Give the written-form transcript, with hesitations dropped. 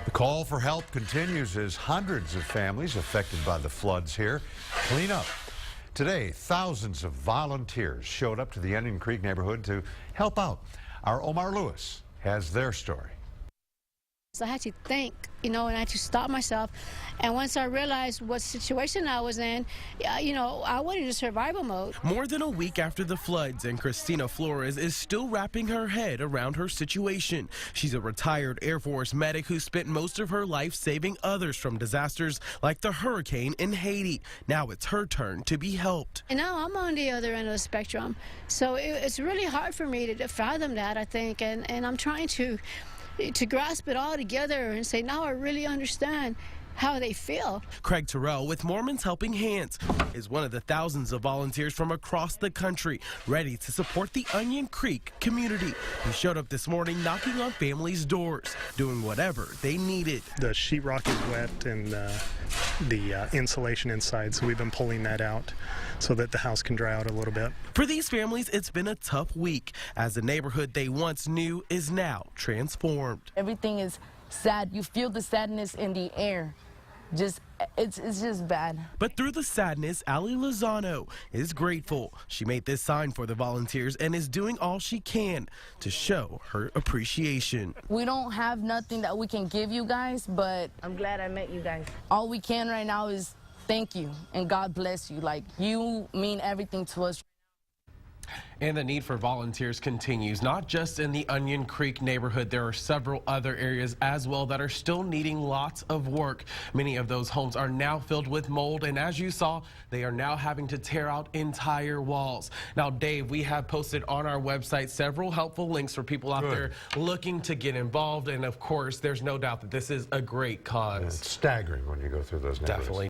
The call for help continues as hundreds of families affected by the floods here clean up. Today, thousands of volunteers showed up to the Onion Creek neighborhood to help out. Our Omar Lewis has their story. So I had to think, and I had to stop myself. And once I realized what situation I was in, I went into survival mode. More than a week after the floods, and Christina Flores is still wrapping her head around her situation. She's a retired Air Force medic who spent most of her life saving others from disasters like the hurricane in Haiti. Now it's her turn to be helped. And now I'm on the other end of the spectrum. So it's really hard for me to fathom that, I think, and I'm trying to grasp it all together and say, now I really understand how they feel. Craig Terrell with Mormons Helping Hands is one of the thousands of volunteers from across the country ready to support the Onion Creek community. He showed up this morning knocking on families' doors, doing whatever they needed. The sheetrock is wet and the insulation inside, so we've been pulling that out so that the house can dry out a little bit. For these families, it's been a tough week as the neighborhood they once knew is now transformed. Everything is sad. You feel the sadness in the air. It's just bad. But through the sadness, Ali Lozano is grateful. She made this sign for the volunteers and is doing all she can to show her appreciation. We don't have nothing that we can give you guys, but I'm glad I met you guys. All we can right now is thank you and God bless you. Like, you mean everything to us. And the need for volunteers continues, not just in the Onion Creek neighborhood. There are several other areas as well that are still needing lots of work. Many of those homes are now filled with mold, and as you saw, they are now having to tear out entire walls. Now, Dave, we have posted on our website several helpful links for people out there looking to get involved, and of course, there's no doubt that this is a great cause. It's staggering when you go through those neighborhoods. Definitely.